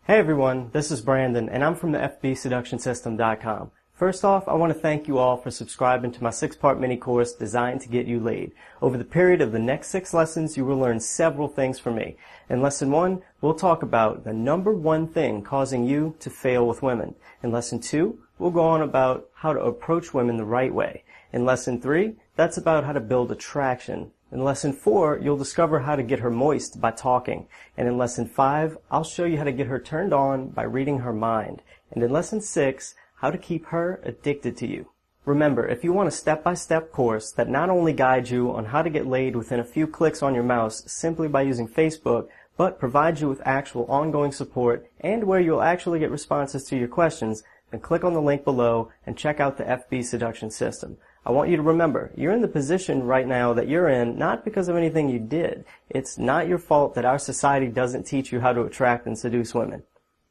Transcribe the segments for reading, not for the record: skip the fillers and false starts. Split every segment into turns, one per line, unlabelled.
Hey everyone, this is Brandon and I'm from the FBSeductionSystem.com. First off, I want to thank you all for subscribing to my 6-part mini course designed to get you laid. Over the period of the next 6 lessons, you will learn several things from me. In lesson 1, we'll talk about the number 1 thing causing you to fail with women. In lesson 2, we'll go on about how to approach women the right way. In lesson 3, that's about how to build attraction. In lesson 4, you'll discover how to get her moist by talking. And in lesson 5, I'll show you how to get her turned on by reading her mind. And in lesson 6, how to keep her addicted to you. Remember, if you want a step-by-step course that not only guides you on how to get laid within a few clicks on your mouse simply by using Facebook, but provides you with actual ongoing support and where you'll actually get responses to your questions, then click on the link below and check out the FB Seduction System. I want you to remember, you're in the position right now that you're in not because of anything you did. It's not your fault that our society doesn't teach you how to attract and seduce women.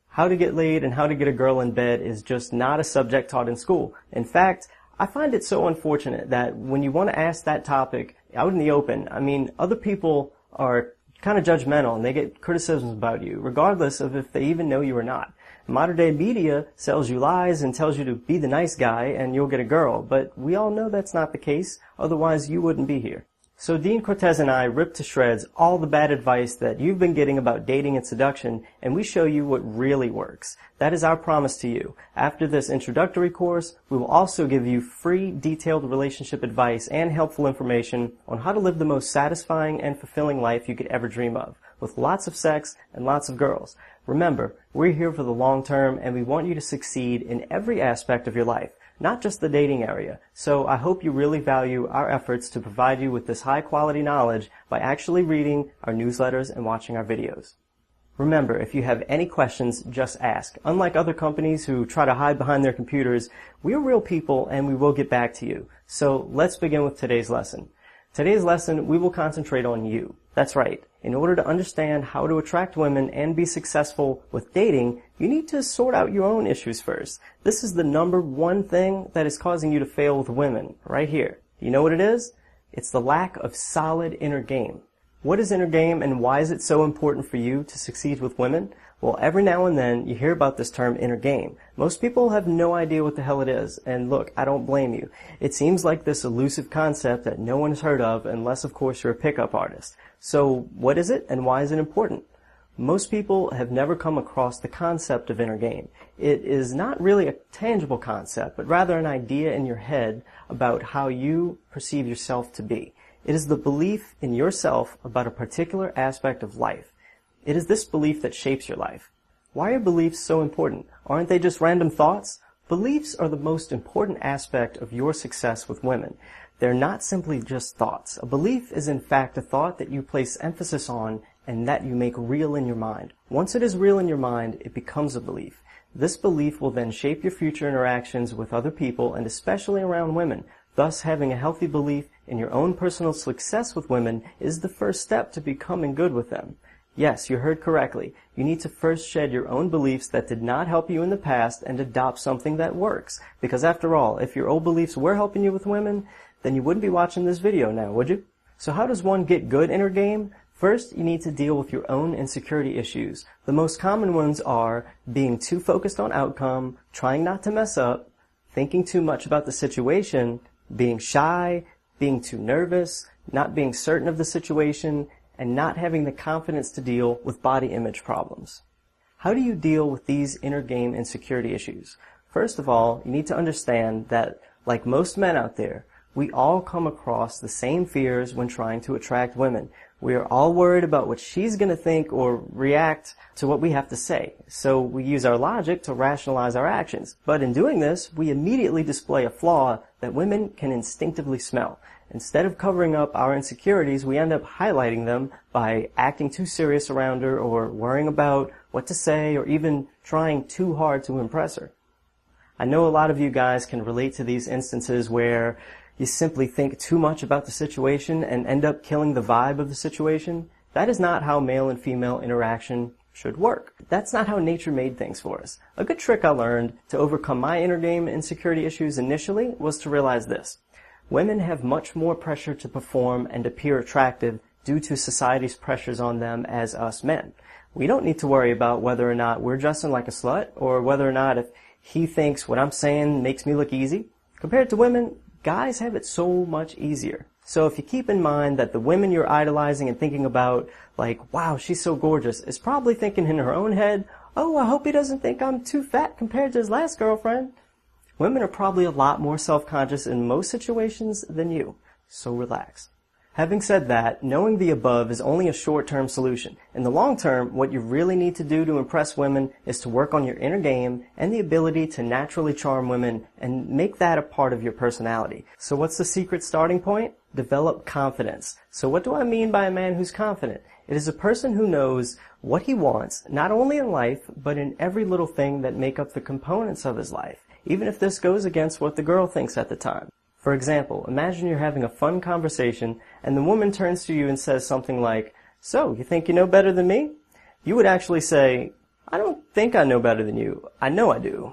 How to get laid and how to get a girl in bed is just not a subject taught in school. In fact, I find it so unfortunate that when you want to ask that topic out in the open, other people are kind of judgmental and they get criticisms about you, regardless of if they even know you or not. Modern day media sells you lies and tells you to be the nice guy and you'll get a girl, but we all know that's not the case, otherwise you wouldn't be here. So Dean Cortez and I rip to shreds all the bad advice that you've been getting about dating and seduction, and we show you what really works. That is our promise to you. After this introductory course, we will also give you free, detailed relationship advice and helpful information on how to live the most satisfying and fulfilling life you could ever dream of, with lots of sex and lots of girls. Remember, we're here for the long term, and we want you to succeed in every aspect of your life, not just the dating area. So I hope you really value our efforts to provide you with this high-quality knowledge by actually reading our newsletters and watching our videos. Remember, if you have any questions, just ask. Unlike other companies who try to hide behind their computers, we're real people and we will get back to you. So let's begin with today's lesson. Today's lesson, we will concentrate on you. That's right. In order to understand how to attract women and be successful with dating, you need to sort out your own issues first. This is the number 1 thing that is causing you to fail with women, right here. You know what it is? It's the lack of solid inner game. What is inner game and why is it so important for you to succeed with women? Well, every now and then you hear about this term inner game. Most people have no idea what the hell it is, and look, I don't blame you. It seems like this elusive concept that no one has heard of unless, of course, you're a pickup artist. So, what is it and why is it important? Most people have never come across the concept of inner game. It is not really a tangible concept, but rather an idea in your head about how you perceive yourself to be. It is the belief in yourself about a particular aspect of life. It is this belief that shapes your life. Why are beliefs so important? Aren't they just random thoughts? Beliefs are the most important aspect of your success with women. They're not simply just thoughts. A belief is in fact a thought that you place emphasis on and that you make real in your mind. Once it is real in your mind, it becomes a belief. This belief will then shape your future interactions with other people and especially around women. Thus, having a healthy belief in your own personal success with women is the first step to becoming good with them. Yes, you heard correctly. You need to first shed your own beliefs that did not help you in the past and adopt something that works. Because after all, if your old beliefs were helping you with women, then you wouldn't be watching this video now, would you? So how does one get good inner game? First, you need to deal with your own insecurity issues. The most common ones are being too focused on outcome, trying not to mess up, thinking too much about the situation, being shy, being too nervous, not being certain of the situation, and not having the confidence to deal with body image problems. How do you deal with these inner game insecurity issues? First of all, you need to understand that, like most men out there, we all come across the same fears when trying to attract women. We are all worried about what she's going to think or react to what we have to say. So we use our logic to rationalize our actions. But in doing this, we immediately display a flaw that women can instinctively smell. Instead of covering up our insecurities, we end up highlighting them by acting too serious around her or worrying about what to say or even trying too hard to impress her. I know a lot of you guys can relate to these instances where you simply think too much about the situation and end up killing the vibe of the situation. That is not how male and female interaction should work. That's not how nature made things for us. A good trick I learned to overcome my inner game insecurity issues initially was to realize this. Women have much more pressure to perform and appear attractive due to society's pressures on them as us men. We don't need to worry about whether or not we're dressing like a slut or whether or not if he thinks what I'm saying makes me look easy. Compared to women, guys have it so much easier. So if you keep in mind that the women you're idolizing and thinking about, like, wow, she's so gorgeous, is probably thinking in her own head, oh, I hope he doesn't think I'm too fat compared to his last girlfriend. Women are probably a lot more self-conscious in most situations than you, so relax. Having said that, knowing the above is only a short-term solution. In the long term, what you really need to do to impress women is to work on your inner game and the ability to naturally charm women and make that a part of your personality. So what's the secret starting point? Develop confidence. So what do I mean by a man who's confident? It is a person who knows what he wants, not only in life, but in every little thing that make up the components of his life, even if this goes against what the girl thinks at the time. For example, imagine you're having a fun conversation and the woman turns to you and says something like, "So, you think you know better than me?" You would actually say, "I don't think I know better than you. I know I do."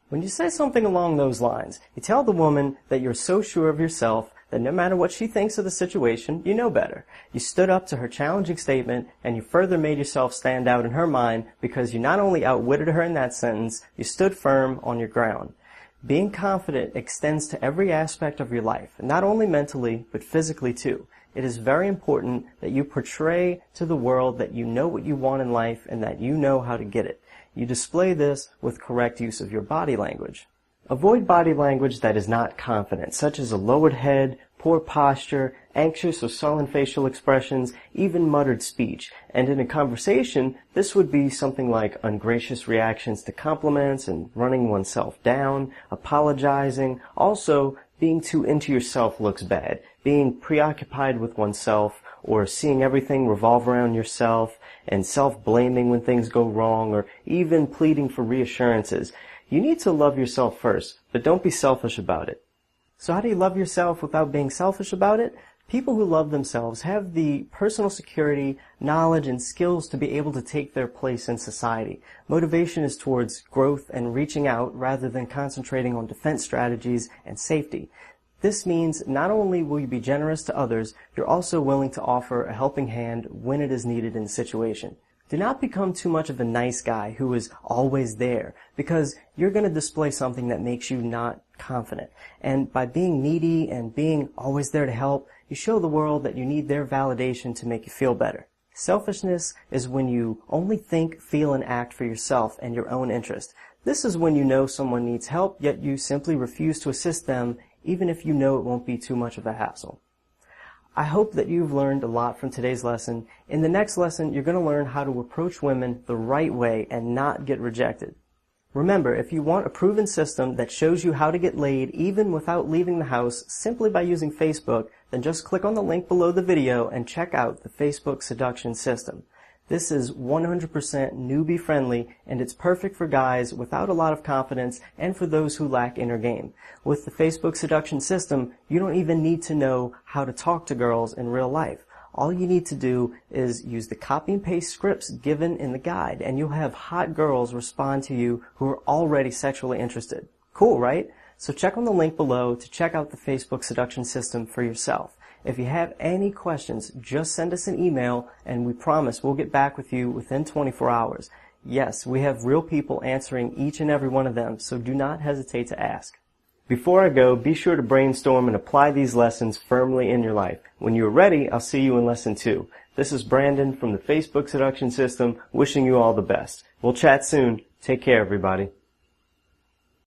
When you say something along those lines, you tell the woman that you're so sure of yourself that no matter what she thinks of the situation, you know better. You stood up to her challenging statement and you further made yourself stand out in her mind because you not only outwitted her in that sentence, you stood firm on your ground. Being confident extends to every aspect of your life, not only mentally, but physically too. It is very important that you portray to the world that you know what you want in life and that you know how to get it. You display this with correct use of your body language. Avoid body language that is not confident, such as a lowered head, poor posture, anxious or sullen facial expressions, even muttered speech. And in a conversation, this would be something like ungracious reactions to compliments and running oneself down, apologizing. Also, being too into yourself looks bad. Being preoccupied with oneself or seeing everything revolve around yourself and self-blaming when things go wrong or even pleading for reassurances. You need to love yourself first, but don't be selfish about it. So how do you love yourself without being selfish about it? People who love themselves have the personal security, knowledge, and skills to be able to take their place in society. Motivation is towards growth and reaching out rather than concentrating on defense strategies and safety. This means not only will you be generous to others, you're also willing to offer a helping hand when it is needed in a situation. Do not become too much of a nice guy who is always there, because you're going to display something that makes you not confident. And by being needy and being always there to help, you show the world that you need their validation to make you feel better. Selfishness is when you only think, feel, and act for yourself and your own interest. This is when you know someone needs help, yet you simply refuse to assist them, even if you know it won't be too much of a hassle. I hope that you've learned a lot from today's lesson. In the next lesson, you're going to learn how to approach women the right way and not get rejected. Remember, if you want a proven system that shows you how to get laid even without leaving the house simply by using Facebook, then just click on the link below the video and check out the Facebook Seduction System. This is 100% newbie friendly and it's perfect for guys without a lot of confidence and for those who lack inner game. With the Facebook Seduction System, you don't even need to know how to talk to girls in real life. All you need to do is use the copy and paste scripts given in the guide and you'll have hot girls respond to you who are already sexually interested. Cool, right? So check on the link below to check out the Facebook Seduction System for yourself. If you have any questions, just send us an email and we promise we'll get back with you within 24 hours. Yes, we have real people answering each and every one of them, so do not hesitate to ask. Before I go, be sure to brainstorm and apply these lessons firmly in your life. When you're ready, I'll see you in lesson 2. This is Brandon from the Facebook Seduction System, wishing you all the best. We'll chat soon. Take care, everybody.